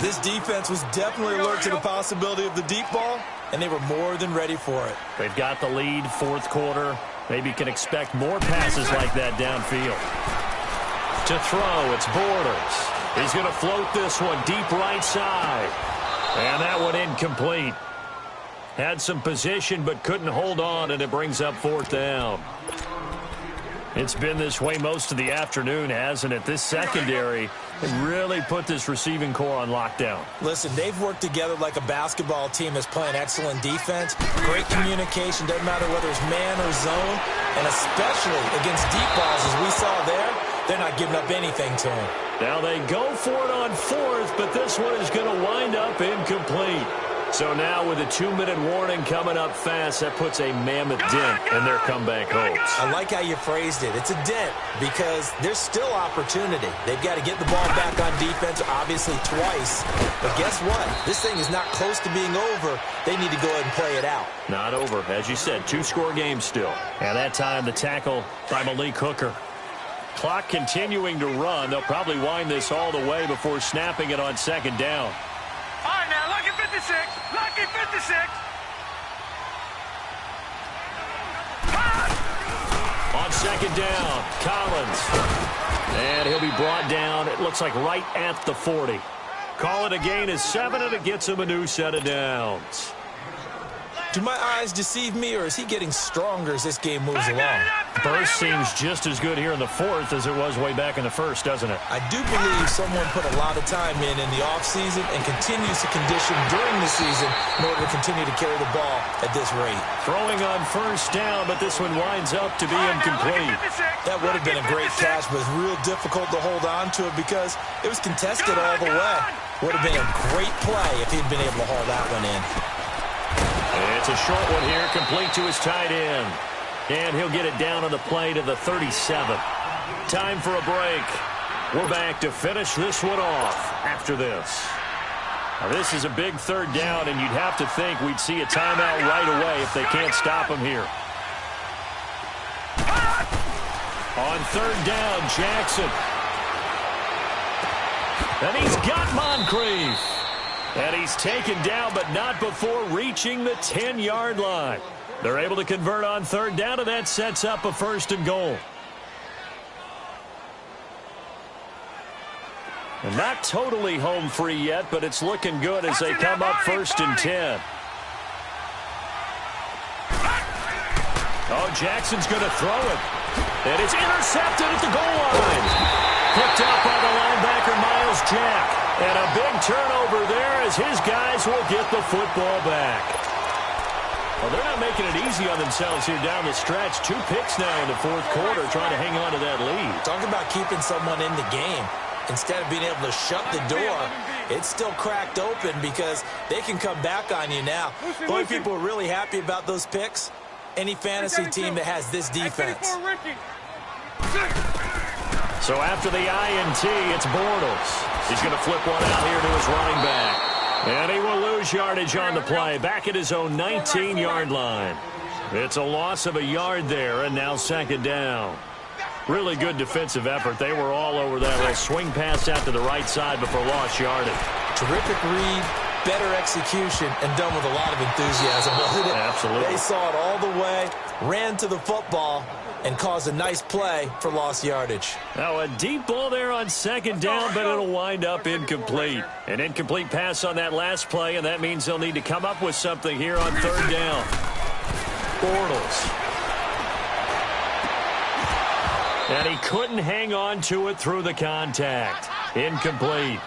Speaker 2: This defense was definitely alert to the possibility of the deep ball, and they were more than ready for it.
Speaker 1: They've got the lead, 4th quarter. Maybe can expect more passes like that downfield. To throw, it's Borders. He's going to float this one deep right side. And that one incomplete. Had some position but couldn't hold on, and it brings up 4th down. It's been this way most of the afternoon, hasn't it? This secondary really put this receiving core on lockdown.
Speaker 2: Listen, they've worked together like a basketball team that's playing excellent defense. Great communication, doesn't matter whether it's man or zone, and especially against deep balls, as we saw there, they're not giving up anything to them.
Speaker 1: Now they go for it on 4th, but this one is going to wind up incomplete. So now with a 2-minute warning coming up fast, that puts a mammoth dent in their comeback hopes.
Speaker 2: I like how you phrased it. It's a dent because there's still opportunity. They've got to get the ball back on defense, obviously twice. But guess what? This thing is not close to being over. They need to go ahead and play it out.
Speaker 1: Not over. As you said, 2-score game still. And that time the tackle by Malik Hooker. Clock continuing to run. They'll probably wind this all the way before snapping it on second down.
Speaker 3: All right, now, lucky 56. Lucky 56.
Speaker 1: On second down, Collins. And he'll be brought down, it looks like right at the 40. Call it a gain of 7, and it gets him a new set of downs.
Speaker 2: Do my eyes deceive me, or is he getting stronger as this game moves along?
Speaker 1: Burst seems just as good here in the fourth as it was way back in the first, doesn't it?
Speaker 2: I do believe someone put a lot of time in the offseason and continues to condition during the season in order to continue to carry the ball at this rate.
Speaker 1: Throwing on first down, but this one winds up to be incomplete.
Speaker 2: That would have been a great catch, but it's real difficult to hold on to it because it was contested all the way. Would have been a great play if he'd been able to haul that one in.
Speaker 1: It's a short one here, complete to his tight end. And he'll get it down on the play to the 37. Time for a break. We're back to finish this one off after this. Now, this is a big third down, and you'd have to think we'd see a timeout right away if they can't stop him here. On third down, Jackson. And he's got Moncrief. And he's taken down, but not before reaching the 10-yard line. They're able to convert on third down, and that sets up a 1st and goal. And not totally home free yet, but it's looking good as they come up 1st and 10. Oh, Jackson's going to throw it. And it's intercepted at the goal line. Picked up by the linebacker, Miles Jack. And a big turnover there as his guys will get the football back. Well, they're not making it easy on themselves here down the stretch. 2 picks now in the fourth quarter trying to hang on to that lead.
Speaker 2: Talk about keeping someone in the game. Instead of being able to shut the door, it's still cracked open because they can come back on you now. The only people who are really happy about those picks, any fantasy team that has this defense.
Speaker 1: So after the INT, it's Bortles. He's going to flip one out here to his running back. And he will lose yardage on the play, back at his own 19-yard line. It's a loss of a yard there, and now 2nd down. Really good defensive effort. They were all over that little swing pass out to the right side before lost yardage.
Speaker 2: Terrific read, better execution, and done with a lot of enthusiasm, wasn't it?
Speaker 1: Absolutely.
Speaker 2: They saw it all the way, ran to the football, and caused a nice play for lost yardage.
Speaker 1: Now a deep ball there on 2nd down, but it'll wind up incomplete. An incomplete pass on that last play, and that means they'll need to come up with something here on 3rd down. Bortles. And he couldn't hang on to it through the contact. Incomplete.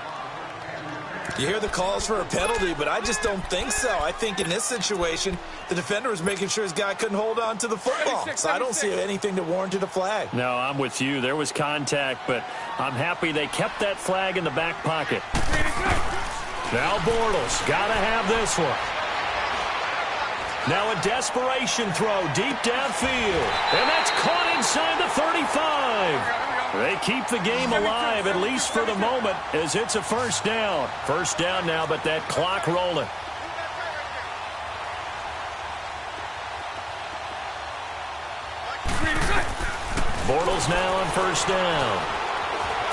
Speaker 2: You hear the calls for a penalty, but I just don't think so. I think in this situation, the defender was making sure his guy couldn't hold on to the football. So I don't see anything to warrant a flag.
Speaker 1: No, I'm with you. There was contact, but I'm happy they kept that flag in the back pocket. Now Bortles, got to have this one. Now a desperation throw deep downfield. And that's caught inside the 35. They keep the game alive, at least for the moment, as it's a 1st down. 1st down now, but that clock rolling. Bortles now on 1st down.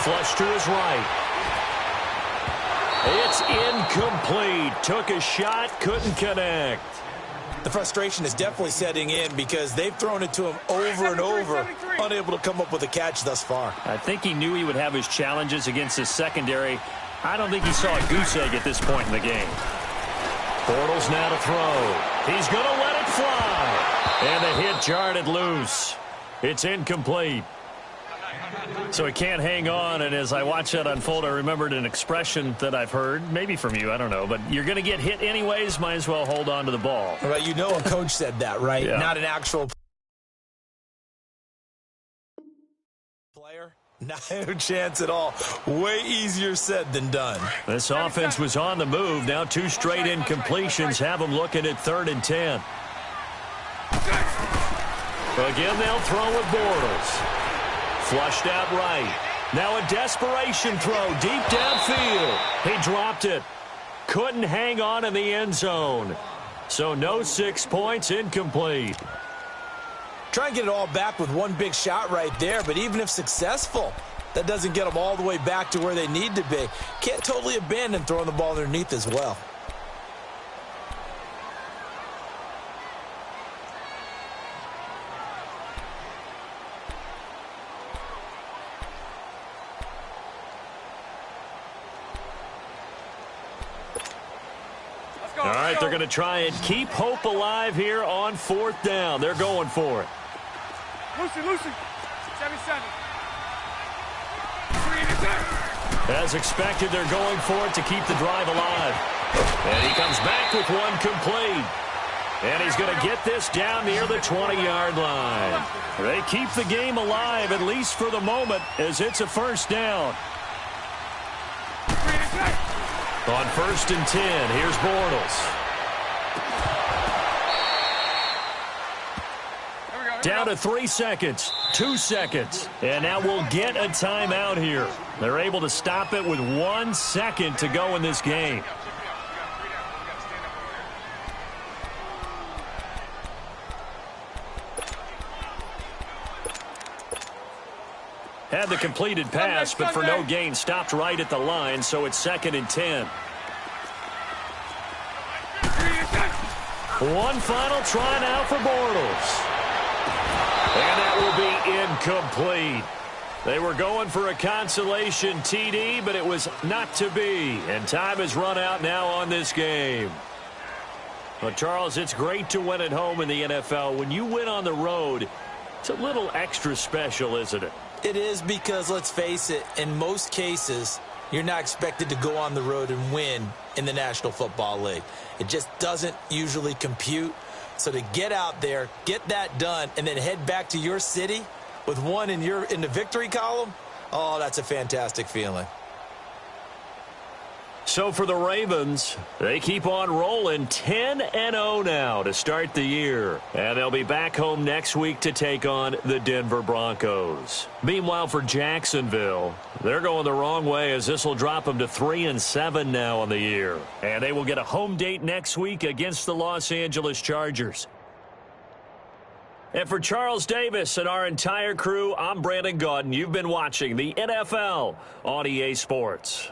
Speaker 1: Flush to his right. It's incomplete. Took a shot, couldn't connect.
Speaker 2: The frustration is definitely setting in because they've thrown it to him over and over, unable to come up with a catch thus far.
Speaker 1: I think he knew he would have his challenges against his secondary. I don't think he saw a goose egg at this point in the game. Bortles now to throw. He's going to let it fly. And the hit jarred it loose. It's incomplete. So he can't hang on, and as I watch that unfold, I remembered an expression that I've heard, maybe from you, I don't know, but you're going to get hit anyways, might as well hold on to the ball.
Speaker 2: Right, you know a coach said that, right?
Speaker 1: Yeah.
Speaker 2: Not an actual player. No chance at all. Way easier said than done.
Speaker 1: This offense was on the move. Now 2 straight incompletions have them looking at 3rd and 10. Again, they'll throw with Bortles. Flushed out right. Now a desperation throw deep downfield. He dropped it. Couldn't hang on in the end zone. So no 6 points, incomplete.
Speaker 2: Try and get it all back with one big shot right there, but even if successful, that doesn't get them all the way back to where they need to be. Can't totally abandon throwing the ball underneath as well.
Speaker 1: All right, But they're going to try and keep hope alive here on 4th down. They're going for it.
Speaker 3: Lucy. 77.
Speaker 1: As expected, they're going for it to keep the drive alive. And he comes back with one complete. And he's going to get this down near the 20-yard line. They keep the game alive, at least for the moment, as it's a 1st down. On 1st and 10, here's Bortles. Down to 3 seconds, 2 seconds, and now we'll get a timeout here. They're able to stop it with 1 second to go in this game. Had the completed pass, but for no gain, stopped right at the line, so it's 2nd and 10. One final try now for Bortles. And that will be incomplete. They were going for a consolation TD, but it was not to be. And time has run out now on this game. Well, Charles, it's great to win at home in the NFL. When you win on the road, it's a little extra special, isn't it?
Speaker 2: It is, because, let's face it, in most cases, you're not expected to go on the road and win in the National Football League. It just doesn't usually compute. So to get out there, get that done, and then head back to your city with one in the victory column, oh, that's a fantastic feeling.
Speaker 1: So for the Ravens, they keep on rolling 10-0 now to start the year. And they'll be back home next week to take on the Denver Broncos. Meanwhile, for Jacksonville, they're going the wrong way, as this will drop them to 3-7 now on the year. And they will get a home date next week against the Los Angeles Chargers. And for Charles Davis and our entire crew, I'm Brandon Gaudin. You've been watching the NFL on EA Sports.